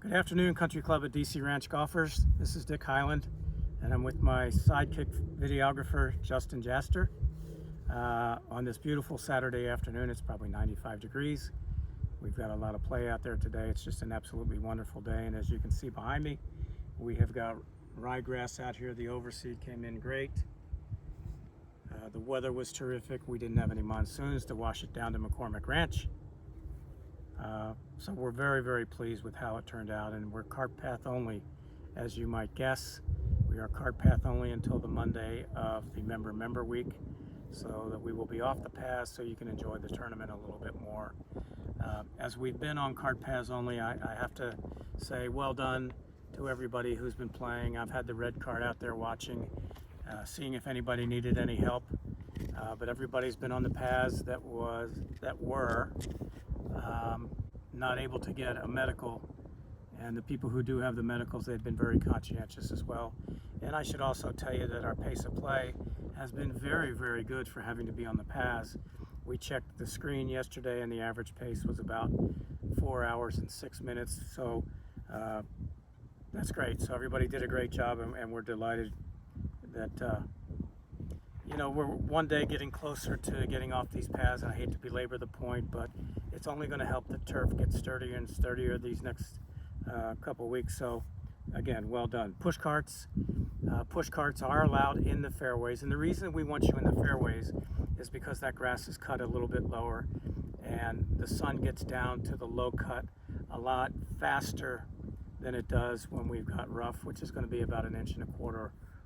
Good afternoon, Country Club at DC Ranch golfers. This is Dick Highland, and I'm with my sidekick videographer, Justin Jaster. On this beautiful Saturday afternoon, it's probably 95 degrees. We've got a lot of play out there today. It's just an absolutely wonderful day, and as you can see behind me, we have got ryegrass out here. The overseed came in great. The weather was terrific. We didn't have any monsoons to wash it down to McCormick Ranch. So we're very, very pleased with how it turned out, and we're cart path only, as you might guess. We are cart path only until the Monday of the member week, so that we will be off the paths so you can enjoy the tournament a little bit more. As we've been on cart paths only, I have to say well done to everybody who's been playing. I've had the red card out there watching, seeing if anybody needed any help, but everybody's been on the paths that were not able to get a medical, and the people who do have the medicals, they've been very conscientious as well. And I should also tell you that our pace of play has been very, very good for having to be on the paths. We checked the screen yesterday and the average pace was about 4 hours and 6 minutes, so that's great. So everybody did a great job, and we're delighted that we're one day getting closer to getting off these paths, and I hate to belabor the point, but it's only going to help the turf get sturdier and sturdier these next couple weeks. So again, well done. Push carts are allowed in the fairways, and the reason we want you in the fairways is because that grass is cut a little bit lower, and the sun gets down to the low cut a lot faster than it does when we've got rough, which is going to be about 1.25 inches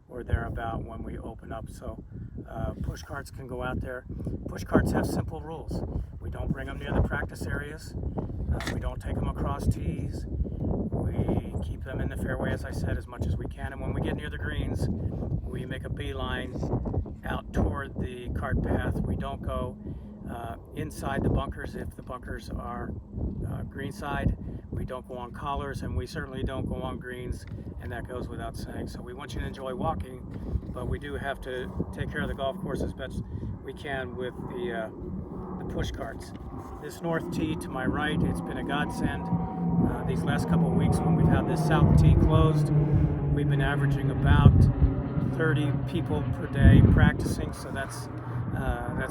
or thereabout when we open up. So push carts can go out there. Push carts have simple rules. We don't bring them near the practice areas. We don't take them across tees. We keep them in the fairway, as I said, as much as we can. And when we get near the greens, we make a beeline out toward the cart path. We don't go inside the bunkers if the bunkers are greenside. We don't go on collars, and we certainly don't go on greens, and that goes without saying. So we want you to enjoy walking, but we do have to take care of the golf course as best we can with the push carts. This north tee to my right, it's been a godsend. These last couple of weeks when we've had this south tee closed, we've been averaging about 30 people per day practicing, so that's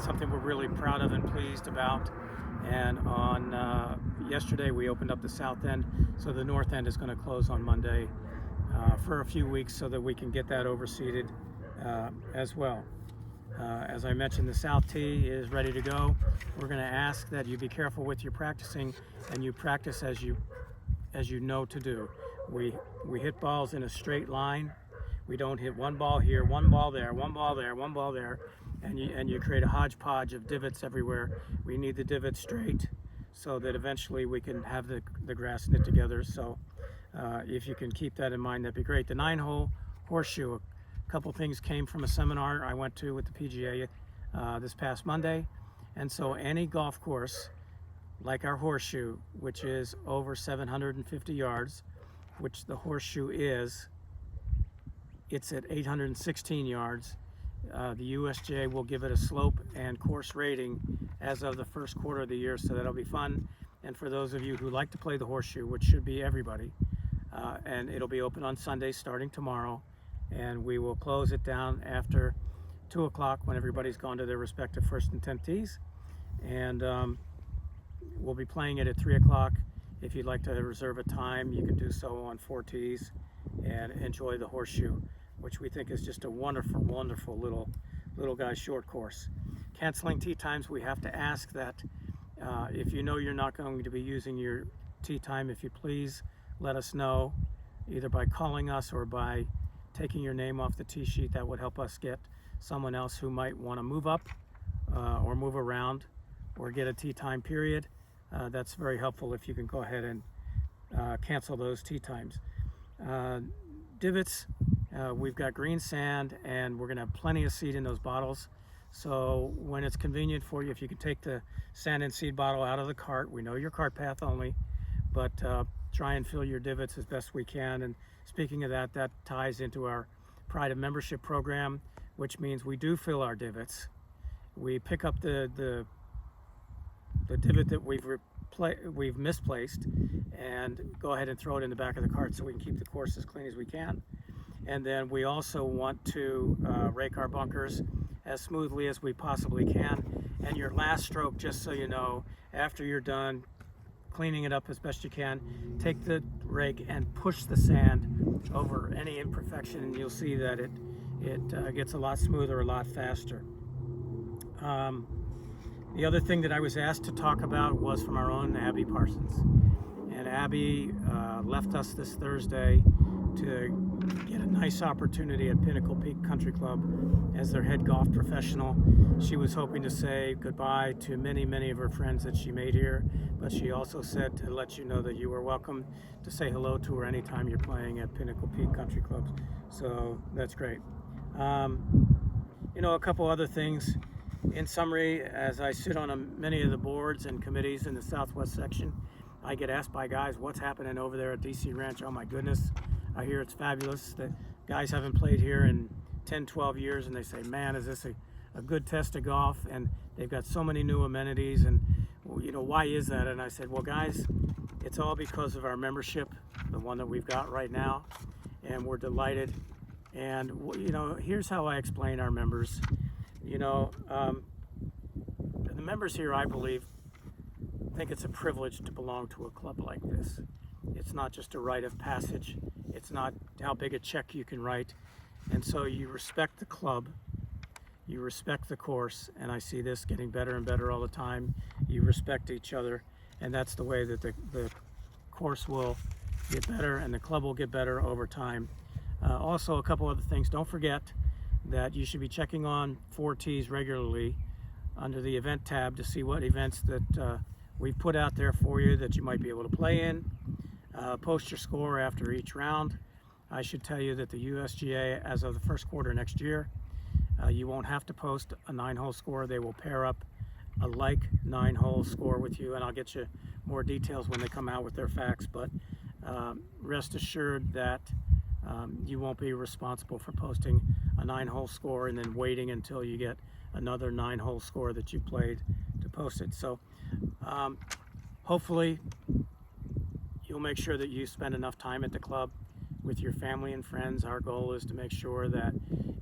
something we're really proud of and pleased about. And on yesterday we opened up the south end, so the north end is going to close on Monday for a few weeks so that we can get that overseeded as well. As I mentioned, the south tee is ready to go. We're going to ask that you be careful with your practicing, and you practice as you know to do. We hit balls in a straight line. We don't hit one ball here, one ball there, one ball there, one ball there, and you create a hodgepodge of divots everywhere. We need the divots straight so that eventually we can have the grass knit together. So if you can keep that in mind, that'd be great. The 9-hole horseshoe, a couple things came from a seminar I went to with the PGA this past Monday. And so any golf course like our horseshoe, which is over 750 yards, which the horseshoe is, it's at 816 yards. The USGA will give it a slope and course rating as of the first quarter of the year, so that'll be fun. And for those of you who like to play the horseshoe, which should be everybody, and it'll be open on Sunday starting tomorrow, and we will close it down after 2 o'clock when everybody's gone to their respective first and 10th tees. And we'll be playing it at 3 o'clock. If you'd like to reserve a time, you can do so on 4 tees and enjoy the horseshoe, which we think is just a wonderful, wonderful little guy short course. Canceling tee times, we have to ask that if you know you're not going to be using your tee time, if you please let us know, either by calling us or by taking your name off the tee sheet. That would help us get someone else who might want to move up or move around or get a tee time period. That's very helpful if you can go ahead and cancel those tee times. Divots, we've got green sand, and we're going to have plenty of seed in those bottles. So when it's convenient for you, if you could take the sand and seed bottle out of the cart, we know your cart path only, but try and fill your divots as best we can. And speaking of that, that ties into our Pride of Membership program, which means we do fill our divots. We pick up the divot that we've we've misplaced, and go ahead and throw it in the back of the cart so we can keep the course as clean as we can. And then we also want to rake our bunkers as smoothly as we possibly can. And your last stroke, just so you know, after you're done cleaning it up as best you can, take the rake and push the sand over any imperfection, and you'll see that it gets a lot smoother, a lot faster. The other thing that I was asked to talk about was from our own Abby Parsons. And Abby left us this Thursday to get a nice opportunity at Pinnacle Peak Country Club as their head golf professional. She was hoping to say goodbye to many, many of her friends that she made here, but she also said to let you know that you are welcome to say hello to her anytime you're playing at Pinnacle Peak Country Club. So that's great. A couple other things. In summary, as I sit on many of the boards and committees in the Southwest section, I get asked by guys, what's happening over there at DC Ranch? Oh my goodness, I hear it's fabulous. The guys haven't played here in 10, 12 years, and they say, man, is this a good test of golf? And they've got so many new amenities, and why is that? And I said, well, guys, it's all because of our membership, the one that we've got right now, and we're delighted. And here's how I explain our members. The members here, I believe, think it's a privilege to belong to a club like this. It's not just a rite of passage. It's not how big a check you can write. And so you respect the club, you respect the course, and I see this getting better and better all the time. You respect each other, and that's the way that the course will get better and the club will get better over time. Also, a couple other things. Don't forget that you should be checking on 4Ts regularly under the event tab to see what events that we've put out there for you that you might be able to play in. Post your score after each round. I should tell you that the USGA, as of the first quarter next year, you won't have to post a 9-hole score. They will pair up a like 9-hole score with you, and I'll get you more details when they come out with their facts, but rest assured that you won't be responsible for posting a 9-hole score and then waiting until you get another 9-hole score that you played to post it. So hopefully you'll make sure that you spend enough time at the club with your family and friends. Our goal is to make sure that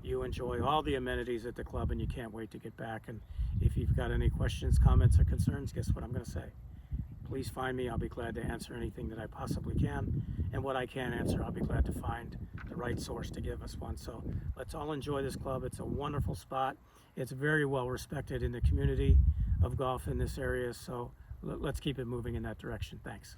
you enjoy all the amenities at the club and you can't wait to get back. And if you've got any questions, comments, or concerns, guess what I'm going to say? Please find me. I'll be glad to answer anything that I possibly can. And what I can't answer, I'll be glad to find the right source to give us one. So let's all enjoy this club. It's a wonderful spot. It's very well respected in the community of golf in this area. So let's keep it moving in that direction. Thanks.